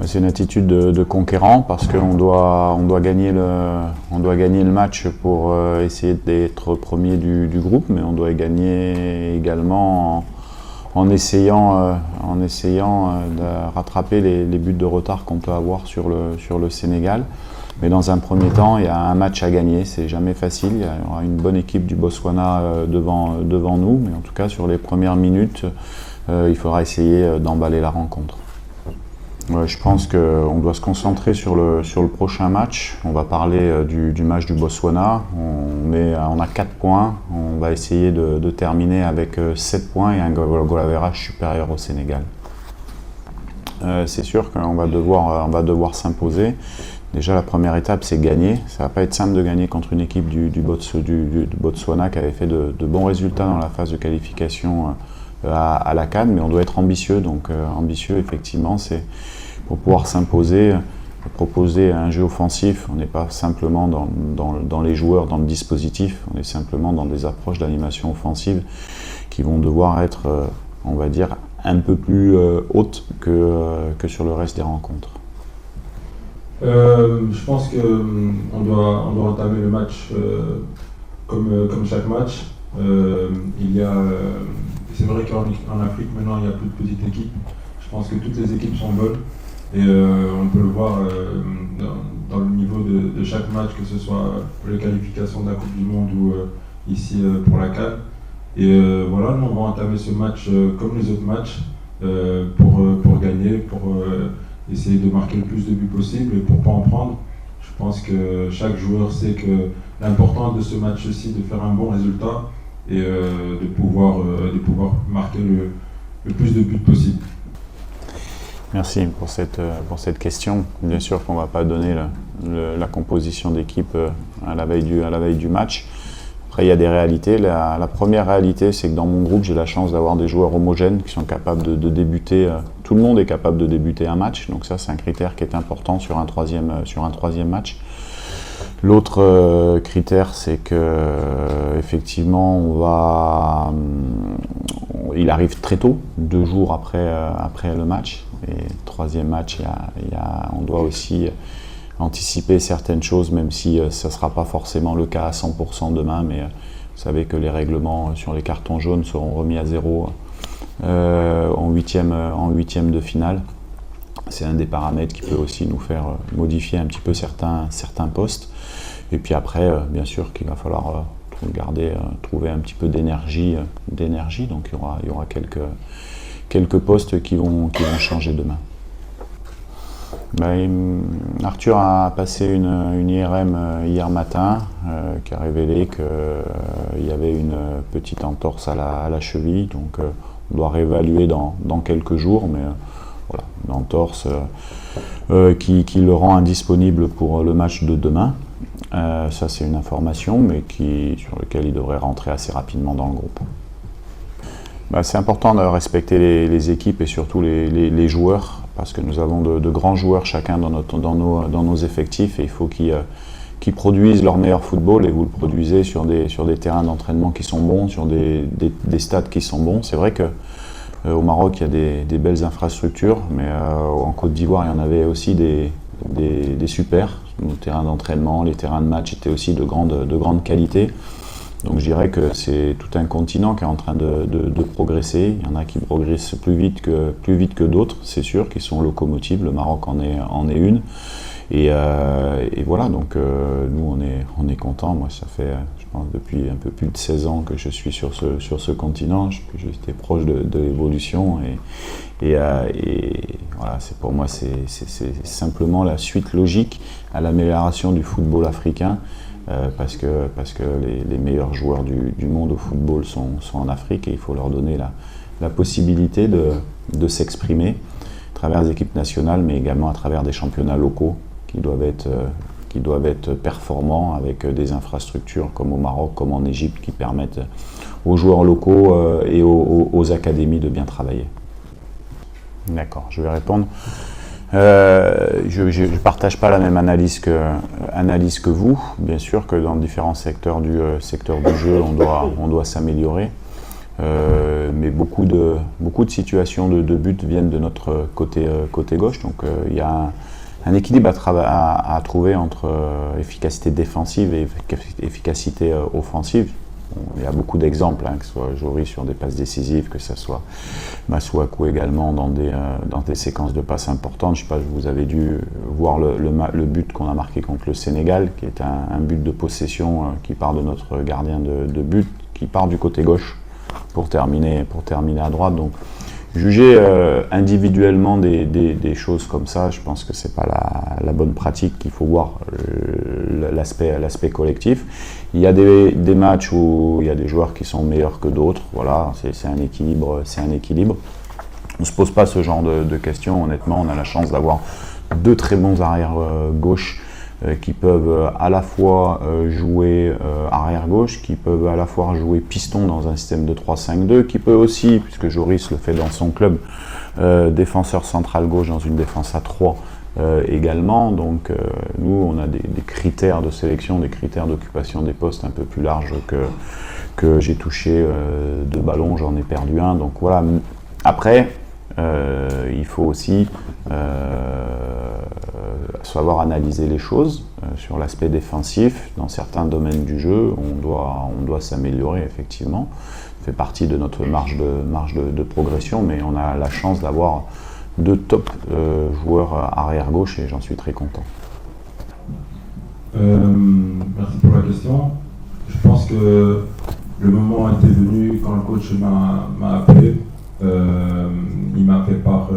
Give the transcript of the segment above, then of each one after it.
C'est une attitude de conquérant parce qu'on doit gagner le match pour essayer d'être premier du groupe, mais on doit gagner également en essayant de rattraper les buts de retard qu'on peut avoir sur le Sénégal. Mais dans un premier temps, il y a un match à gagner, c'est jamais facile. Il y aura une bonne équipe du Botswana devant nous, mais en tout cas sur les premières minutes, il faudra essayer d'emballer la rencontre. Je pense qu'on doit se concentrer sur le prochain match. On va parler du match du Botswana. On a 4 points. On va essayer de terminer avec 7 points et un goal average supérieur au Sénégal. C'est sûr qu'on va devoir s'imposer. Déjà, la première étape, c'est gagner. Ça ne va pas être simple de gagner contre une équipe du Botswana qui avait fait de bons résultats dans la phase de qualification à la CAN, mais on doit être ambitieux. Donc ambitieux, effectivement, c'est pour pouvoir s'imposer, proposer un jeu offensif. On n'est pas simplement dans les joueurs, dans le dispositif, on est simplement dans des approches d'animation offensive qui vont devoir être, on va dire, un peu plus hautes que sur le reste des rencontres. Je pense qu'on doit entamer le match comme chaque match. C'est vrai qu'en Afrique, maintenant, il n'y a plus de petites équipes. Je pense que toutes les équipes sont bonnes. Et on peut le voir dans le niveau de chaque match, que ce soit pour les qualifications de la Coupe du Monde ou ici pour la CAN. Et voilà, nous on va entamer ce match comme les autres matchs pour gagner, pour essayer de marquer le plus de buts possible et pour ne pas en prendre. Je pense que chaque joueur sait que l'important de ce match-ci, de faire un bon résultat et de pouvoir marquer le plus de buts possible. Merci pour cette question. Bien sûr qu'on ne va pas donner la composition d'équipe à la veille du match. Après, il y a des réalités. La première réalité, c'est que dans mon groupe, j'ai la chance d'avoir des joueurs homogènes qui sont capables de débuter. Tout le monde est capable de débuter un match. Donc ça, c'est un critère qui est important sur un troisième match. L'autre critère, c'est que effectivement, il arrive très tôt, 2 jours après le match. Et troisième match, on doit aussi anticiper certaines choses, même si ça ne sera pas forcément le cas à 100% demain. Mais vous savez que les règlements sur les cartons jaunes seront remis à 0 en huitième de finale. C'est un des paramètres qui peut aussi nous faire modifier un petit peu certains postes. Et puis après, bien sûr qu'il va falloir trouver un petit peu d'énergie. Donc il y aura quelques postes qui vont changer demain. Arthur a passé une IRM hier matin qui a révélé qu'il y avait une petite entorse à la cheville. Donc on doit réévaluer dans quelques jours. Mais voilà, une entorse qui le rend indisponible pour le match de demain. Ça, c'est une information, mais sur laquelle il devrait rentrer assez rapidement dans le groupe. C'est important de respecter les équipes et surtout les joueurs, parce que nous avons de grands joueurs chacun dans nos effectifs et il faut qu'ils produisent leur meilleur football, et vous le produisez sur des terrains d'entraînement qui sont bons, sur des stades qui sont bons. C'est vrai qu'au Maroc, il y a des belles infrastructures, mais en Côte d'Ivoire, il y en avait aussi des super. Nos terrains d'entraînement, les terrains de match étaient aussi de grande qualité. Donc je dirais que c'est tout un continent qui est en train de progresser. Il y en a qui progressent plus vite que d'autres, c'est sûr, qui sont locomotives. Le Maroc en est une. Et voilà, donc nous on est contents. Moi, ça fait, je pense, depuis un peu plus de 16 ans que je suis sur ce continent. J'étais proche de l'évolution et voilà, pour moi c'est simplement la suite logique à l'amélioration du football africain, parce que les meilleurs joueurs du monde au football sont en Afrique et il faut leur donner la possibilité de s'exprimer à travers les équipes nationales, mais également à travers des championnats locaux qui doivent être performants, avec des infrastructures comme au Maroc, comme en Égypte, qui permettent aux joueurs locaux et aux académies de bien travailler. D'accord, je vais répondre. Je ne partage pas la même analyse que vous. Bien sûr que dans différents secteurs du jeu, on doit s'améliorer. Mais beaucoup de situations de but viennent de notre côté gauche. Donc il y a un équilibre à trouver entre efficacité défensive et efficacité offensive. Il y a beaucoup d'exemples, que ce soit Joris sur des passes décisives, que ce soit Masuaku également dans des séquences de passes importantes. Je ne sais pas, vous avez dû voir le but qu'on a marqué contre le Sénégal, qui est un but de possession qui part de notre gardien de but, qui part du côté gauche pour terminer à droite. Donc, juger individuellement des choses comme ça, je pense que c'est pas la bonne pratique. Il faut voir l'aspect collectif. Il y a des matchs où il y a des joueurs qui sont meilleurs que d'autres. Voilà, c'est un équilibre. On ne se pose pas ce genre de questions. Honnêtement, on a la chance d'avoir deux très bons arrières gauche qui peuvent à la fois jouer arrière gauche, qui peuvent à la fois jouer piston dans un système de 3-5-2, qui peut aussi, puisque Joris le fait dans son club, défenseur central gauche dans une défense à 3 également. Donc nous, on a des critères de sélection, des critères d'occupation des postes un peu plus larges que j'ai touché 2 ballons, j'en ai perdu 1. Donc voilà. Après, il faut aussi savoir analyser les choses sur l'aspect défensif. Dans certains domaines du jeu, on doit s'améliorer effectivement. Ça fait partie de notre marge de progression, mais on a la chance d'avoir 2 top joueurs arrière gauche et j'en suis très content. Merci pour la question. Je pense que le moment était venu quand le coach m'a appelé. Il m'a fait part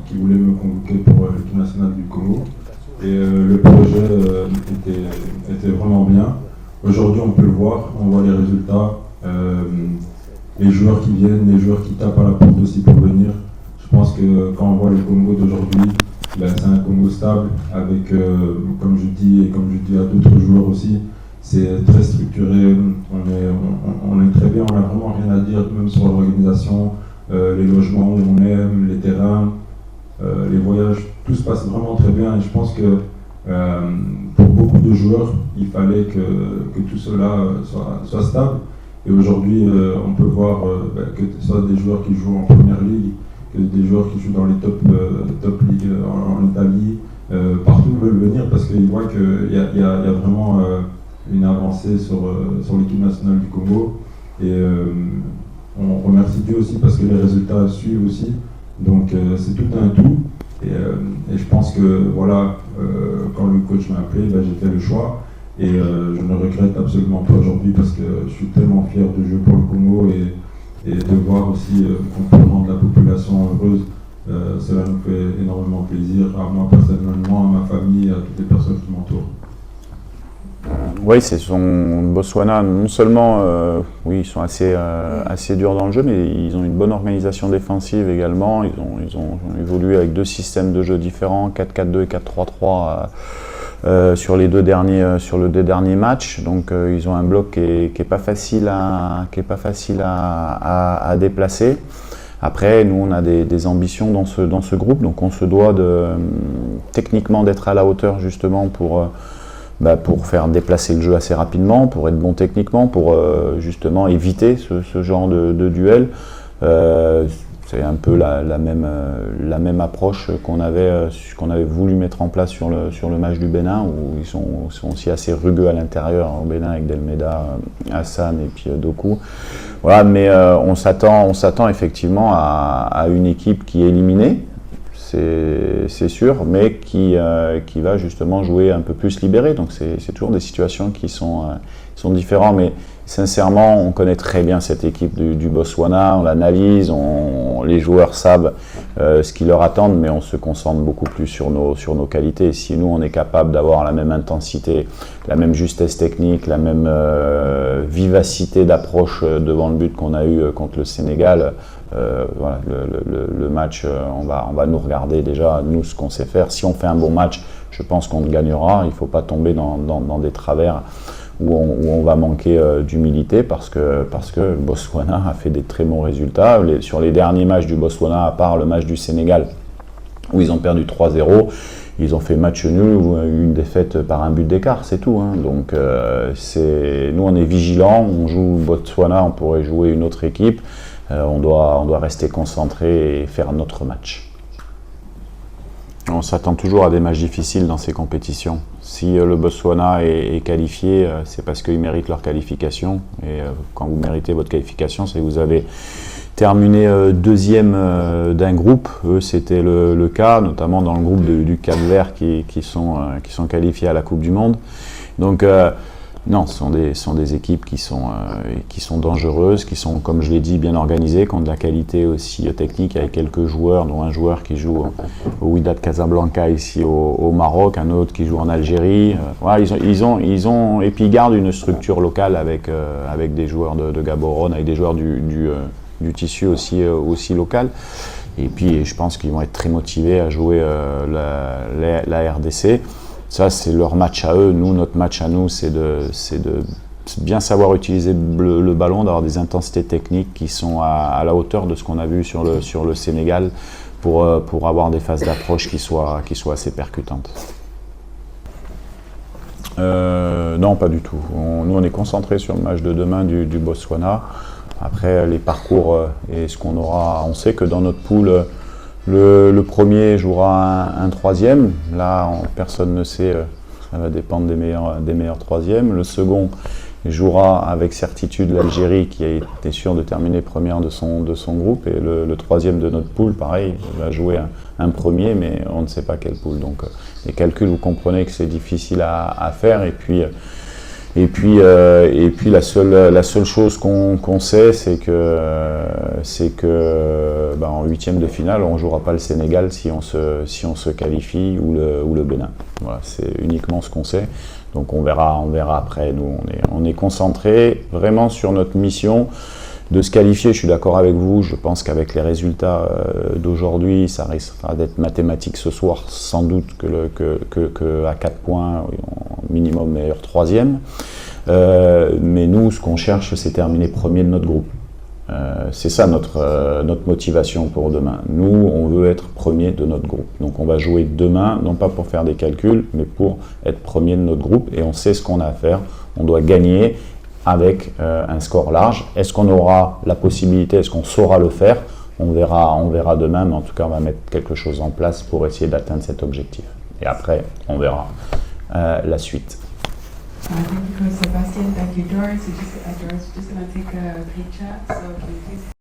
qu'il voulait me convoquer pour l'équipe nationale du Congo. Et le projet était vraiment bien. Aujourd'hui, on peut le voir, on voit les résultats. Les joueurs qui viennent, les joueurs qui tapent à la porte aussi pour venir. Je pense que quand on voit le Congo d'aujourd'hui, c'est un Congo stable avec, comme je dis et comme je dis à d'autres joueurs aussi, c'est très structuré, on est très bien, on n'a vraiment rien à dire, même sur l'organisation, les logements où on aime, les terrains, les voyages, tout se passe vraiment très bien et je pense que pour beaucoup de joueurs, il fallait que tout cela soit stable. Et aujourd'hui, on peut voir que ce soit des joueurs qui jouent en première ligue, que des joueurs qui jouent dans les top ligues en Italie, partout veulent venir parce qu'ils voient qu'il y a vraiment une avancée sur l'équipe nationale du Congo. Et on remercie Dieu aussi parce que les résultats suivent aussi. Donc c'est tout un tout. Et je pense que voilà, quand le coach m'a appelé, j'ai fait le choix. Et je ne regrette absolument pas aujourd'hui parce que je suis tellement fier de jouer pour le Congo et de voir aussi qu'on peut rendre la population heureuse. Cela nous fait énormément plaisir, à moi personnellement, à ma famille et à toutes les personnes qui m'entourent. Oui, c'est son Botswana. Non seulement, oui, ils sont assez durs dans le jeu, mais ils ont une bonne organisation défensive également. Ils ont évolué avec 2 systèmes de jeu différents, 4-4-2 et 4-3-3 sur les deux derniers matchs. Donc, ils ont un bloc qui est pas facile à déplacer. Après, nous, on a des ambitions dans ce groupe, donc on se doit techniquement d'être à la hauteur justement pour faire déplacer le jeu assez rapidement, pour être bon techniquement, pour justement éviter ce genre de duel. C'est un peu la même approche qu'on avait voulu mettre en place sur le match du Bénin, où ils sont aussi assez rugueux à l'intérieur au Bénin avec Delmeda, Hassan et puis Doku. Voilà, mais on s'attend effectivement à une équipe qui est éliminée. C'est sûr, mais qui va justement jouer un peu plus libéré. Donc c'est toujours des situations qui sont différentes. Mais sincèrement, on connaît très bien cette équipe du Botswana, on l'analyse, les joueurs savent ce qu'ils leur attendent, mais on se concentre beaucoup plus sur nos qualités. Si nous, on est capable d'avoir la même intensité, la même justesse technique, la même vivacité d'approche devant le but qu'on a eu contre le Sénégal, voilà, le match, on va nous regarder déjà, nous, ce qu'on sait faire. Si on fait un bon match, je pense qu'on gagnera. Il ne faut pas tomber dans des travers où on va manquer d'humilité parce que le Botswana a fait des très bons résultats. Sur les derniers matchs du Botswana, à part le match du Sénégal, où ils ont perdu 3-0, ils ont fait match nul ou une défaite par un but d'écart, c'est tout. Hein. Donc nous on est vigilants, on joue Botswana, on pourrait jouer une autre équipe, on doit rester concentré et faire notre match. On s'attend toujours à des matchs difficiles dans ces compétitions. Si le Botswana est qualifié, c'est parce qu'ils méritent leur qualification. Et quand vous méritez votre qualification, c'est que vous avez terminé deuxième d'un groupe. Eux, c'était le cas, notamment dans le groupe du Cap-Vert qui sont qualifiés à la Coupe du Monde. Donc, non, ce sont des équipes qui sont dangereuses, qui sont, comme je l'ai dit, bien organisées, qui ont de la qualité aussi technique, avec quelques joueurs, dont un joueur qui joue au Wydad Casablanca ici au Maroc, un autre qui joue en Algérie. Voilà, et puis ils gardent une structure locale avec des joueurs de Gaborone, avec des joueurs du tissu aussi local. Et puis je pense qu'ils vont être très motivés à jouer la RDC. Ça, c'est leur match à eux. Nous, notre match à nous, c'est de bien savoir utiliser le ballon, d'avoir des intensités techniques qui sont à la hauteur de ce qu'on a vu sur le Sénégal pour avoir des phases d'approche qui soient assez percutantes. Non, pas du tout. Nous, on est concentrés sur le match de demain du Botswana. Après, les parcours et ce qu'on aura, on sait que dans notre poule, le premier jouera un troisième. Là, personne ne sait, ça va dépendre des meilleurs troisièmes. Le second jouera avec certitude l'Algérie, qui a été sûre de terminer première de son groupe. Et le troisième de notre poule, pareil, va jouer un premier, mais on ne sait pas quelle poule. Donc, les calculs, vous comprenez que c'est difficile à faire. Et puis la seule chose qu'on sait, c'est que en huitième de finale, on ne jouera pas le Sénégal si on se qualifie ou le Bénin. Voilà, c'est uniquement ce qu'on sait. Donc on verra après. Nous, on est concentrés vraiment sur notre mission de se qualifier. Je suis d'accord avec vous. Je pense qu'avec les résultats d'aujourd'hui, ça risquera d'être mathématique ce soir, sans doute que à 4 points, minimum meilleur troisième. Mais nous, ce qu'on cherche, c'est terminer premier de notre groupe. C'est ça notre motivation pour demain. Nous, on veut être premier de notre groupe. Donc on va jouer demain, non pas pour faire des calculs, mais pour être premier de notre groupe. Et on sait ce qu'on a à faire. On doit gagner avec un score large. Est-ce qu'on aura la possibilité, est-ce qu'on saura le faire? On verra demain, mais en tout cas, on va mettre quelque chose en place pour essayer d'atteindre cet objectif. Et après, on verra la suite. Thank you, Coach Sebastian. Thank you, Doris. Doris, we're just going to take a picture. So, can you please